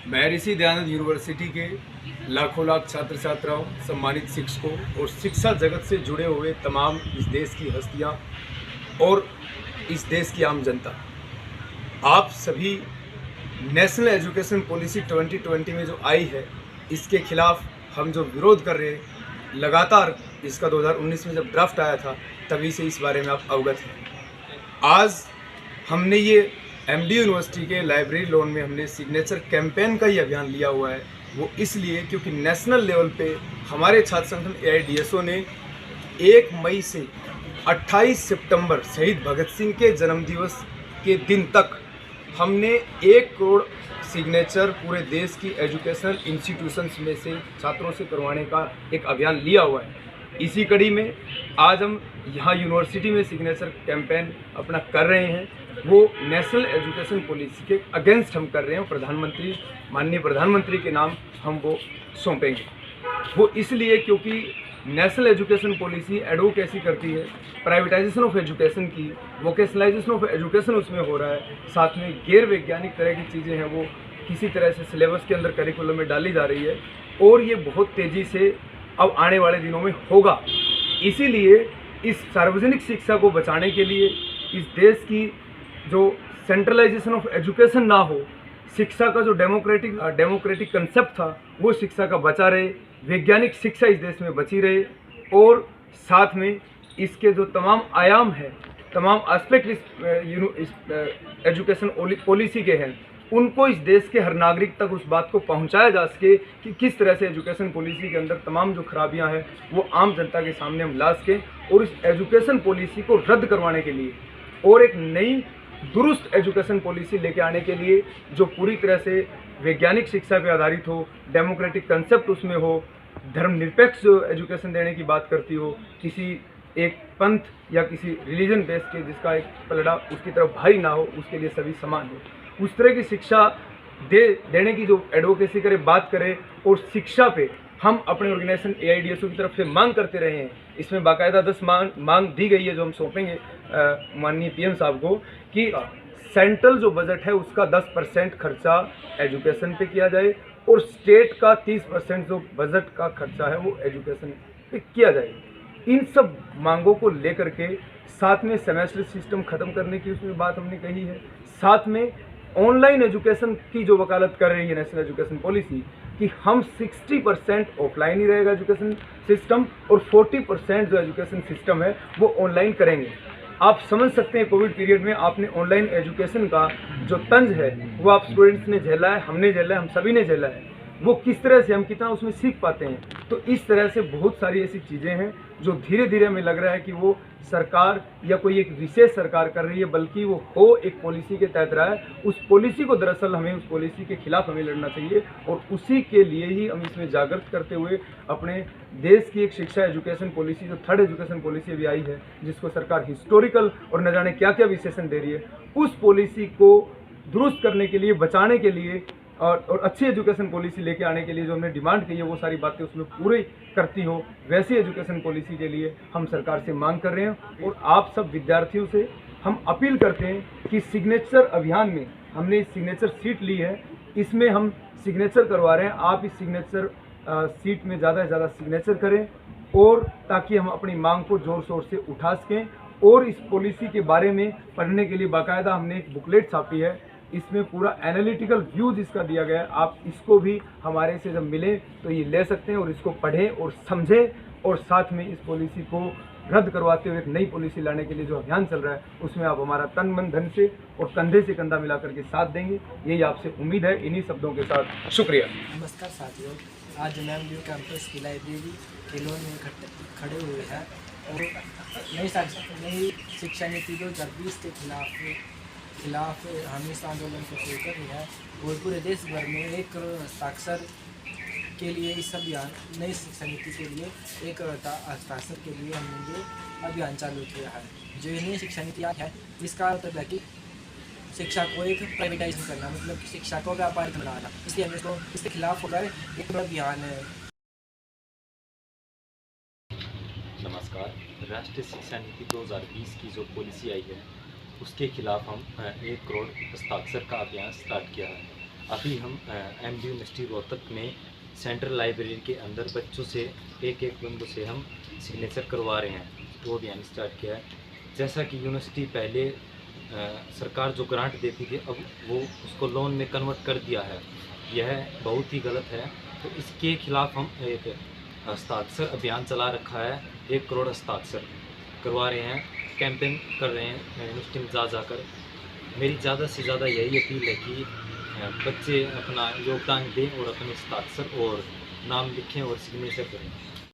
मैं ऋषि दयानंद यूनिवर्सिटी के लाखों लाख छात्र छात्राओं, सम्मानित शिक्षकों और शिक्षा जगत से जुड़े हुए तमाम इस देश की हस्तियां और इस देश की आम जनता, आप सभी नेशनल एजुकेशन पॉलिसी 2020 में जो आई है, इसके खिलाफ हम जो विरोध कर रहे हैं, लगातार इसका 2019 में जब ड्राफ्ट आया था तभी से इस बारे में आप अवगत हैं। आज हमने ये एमडी यूनिवर्सिटी के लाइब्रेरी लोन में हमने सिग्नेचर कैंपेन का ही अभियान लिया हुआ है। वो इसलिए क्योंकि नेशनल लेवल पे हमारे छात्र संगठन AIDSO ने 1 मई से 28 सितंबर शहीद भगत सिंह के जन्मदिवस के दिन तक हमने 1 करोड़ सिग्नेचर पूरे देश की एजुकेशनल इंस्टीट्यूशंस में से छात्रों से करवाने का एक अभियान लिया हुआ है। इसी कड़ी में आज हम यहाँ यूनिवर्सिटी में सिग्नेचर कैंपेन अपना कर रहे हैं। वो नेशनल एजुकेशन पॉलिसी के अगेंस्ट हम कर रहे हैं। प्रधानमंत्री, माननीय प्रधानमंत्री के नाम हम वो सौंपेंगे। वो इसलिए क्योंकि नेशनल एजुकेशन पॉलिसी एडवोकेसी करती है प्राइवेटाइजेशन ऑफ एजुकेशन की, वोकेशनलाइजेशन ऑफ एजुकेशन उसमें हो रहा है। साथ में गैर वैज्ञानिक तरह की चीज़ें हैं वो किसी तरह से सिलेबस के अंदर करिकुलम में डाली जा रही है और ये बहुत तेज़ी से अब आने वाले दिनों में होगा। इसीलिए इस सार्वजनिक शिक्षा को बचाने के लिए, इस देश की जो सेंट्रलाइजेशन ऑफ एजुकेशन ना हो, शिक्षा का जो डेमोक्रेटिक कंसेप्ट था वो शिक्षा का बचा रहे, वैज्ञानिक शिक्षा इस देश में बची रहे और साथ में इसके जो तमाम आयाम हैं, तमाम एस्पेक्ट इस एजुकेशन पॉलिसी के हैं, उनको इस देश के हर नागरिक तक उस बात को पहुंचाया जा सके कि किस तरह से एजुकेशन पॉलिसी के अंदर तमाम जो खराबियां हैं वो आम जनता के सामने हम ला सकें और इस एजुकेशन पॉलिसी को रद्द करवाने के लिए और एक नई दुरुस्त एजुकेशन पॉलिसी लेके आने के लिए जो पूरी तरह से वैज्ञानिक शिक्षा पर आधारित हो, डेमोक्रेटिक कंसेप्ट उसमें हो, धर्मनिरपेक्ष जो एजुकेशन देने की बात करती हो, किसी एक पंथ या किसी रिलीजन बेस के जिसका एक पलड़ा उसकी तरफ भारी ना हो, उसके लिए सभी समान हो, उस तरह की शिक्षा देने की जो एडवोकेसी करे, बात करे और शिक्षा पे हम अपने ऑर्गेनाइजेशन AIDSO की तरफ से मांग करते रहे हैं। इसमें बाकायदा 10 मांग दी गई है जो हम सौंपेंगे माननीय PM साहब को कि सेंट्रल जो बजट है उसका 10% खर्चा एजुकेशन पे किया जाए और स्टेट का 30% जो बजट का खर्चा है वो एजुकेशन पे किया जाए। इन सब मांगों को लेकर के साथ में सेमेस्टर सिस्टम ख़त्म करने की उसमें बात हमने कही है। साथ में ऑनलाइन एजुकेशन की जो वकालत कर रही है नेशनल एजुकेशन पॉलिसी कि हम 60% ऑफलाइन ही रहेगा एजुकेशन सिस्टम और 40% जो एजुकेशन सिस्टम है वो ऑनलाइन करेंगे। आप समझ सकते हैं कोविड पीरियड में आपने ऑनलाइन एजुकेशन का जो तंज है वो आप स्टूडेंट्स ने झेला है, हमने झेला है, हम सभी ने झेला है। वो किस तरह से हम कितना उसमें सीख पाते हैं। तो इस तरह से बहुत सारी ऐसी चीज़ें हैं जो धीरे धीरे हमें लग रहा है कि वो सरकार या कोई एक विशेष सरकार कर रही है, बल्कि वो हो एक पॉलिसी के तहत रहा है। उस पॉलिसी को दरअसल हमें उस पॉलिसी के खिलाफ हमें लड़ना चाहिए और उसी के लिए ही हम इसमें जागृत करते हुए अपने देश की एक शिक्षा एजुकेशन पॉलिसी जो 3rd एजुकेशन पॉलिसी अभी आई है, जिसको सरकार हिस्टोरिकल और न जाने क्या क्या विशेषण दे रही है, उस पॉलिसी को दुरुस्त करने के लिए, बचाने के लिए और अच्छी एजुकेशन पॉलिसी लेके आने के लिए जो हमने डिमांड की है वो सारी बातें उसमें पूरी करती हो, वैसी एजुकेशन पॉलिसी के लिए हम सरकार से मांग कर रहे हैं। और आप सब विद्यार्थियों से हम अपील करते हैं कि सिग्नेचर अभियान में हमने सिग्नेचर सीट ली है, इसमें हम सिग्नेचर करवा रहे हैं। आप इस सिग्नेचर सीट में ज़्यादा से ज़्यादा सिग्नेचर करें और ताकि हम अपनी मांग को ज़ोर शोर से उठा सकें। और इस पॉलिसी के बारे में पढ़ने के लिए बाकायदा हमने एक बुकलेट छापी है, इसमें पूरा एनालिटिकल व्यू जिसका दिया गया है। आप इसको भी हमारे से जब मिले तो ये ले सकते हैं और इसको पढ़ें और समझें और साथ में इस पॉलिसी को रद्द करवाते हुए एक नई पॉलिसी लाने के लिए जो अभियान चल रहा है उसमें आप हमारा तन मन धन से और कंधे से कंधा मिला करके साथ देंगे, यही आपसे उम्मीद है। इन्हीं शब्दों के साथ शुक्रिया। नमस्कार साथियों, आज MDU कैंपस की लाइब्रेरी के लोन में खड़े हुए हैं और नई शिक्षा नीति 2020 के खिलाफ हम इस आंदोलन को शुरू कर रहे हैं और पूरे देश भर में 1 करोड़ हस्ताक्षर के लिए इस अभियान, नई शिक्षा नीति के लिए 1 करोड़ हस्ताक्षर के लिए हमने ये अभियान चालू किया है। जो ये नई शिक्षा नीति है इसका मतलब है कि शिक्षा को एक प्राइवेटाइजेशन करना, मतलब कि शिक्षा को व्यापारिक बनाना। इसलिए हम इसको इसके खिलाफ होकर एक बड़ा अभियान है। नमस्कार, राष्ट्रीय शिक्षा नीति 2020 की जो पॉलिसी आई है उसके खिलाफ हम 1 करोड़ हस्ताक्षर का अभियान स्टार्ट किया है। अभी हम एम डी यूनिवर्सिटी रोहतक में सेंट्रल लाइब्रेरी के अंदर बच्चों से एक बंदों से हम सिग्नेचर करवा रहे हैं, वो अभियान स्टार्ट किया है। जैसा कि यूनिवर्सिटी पहले सरकार जो ग्रांट देती थी, अब वो उसको लोन में कन्वर्ट कर दिया है। यह बहुत ही गलत है। तो इसके खिलाफ हम एक हस्ताक्षर अभियान चला रखा है। 1 करोड़ हस्ताक्षर करवा रहे हैं, कैंपेन कर रहे हैं यूनिवर्सिटी में जा जाकर। मेरी ज़्यादा से ज़्यादा यही अपील है कि बच्चे अपना योगदान दें और अपने हस्ताक्षर और नाम लिखें और सिग्नेचर करें।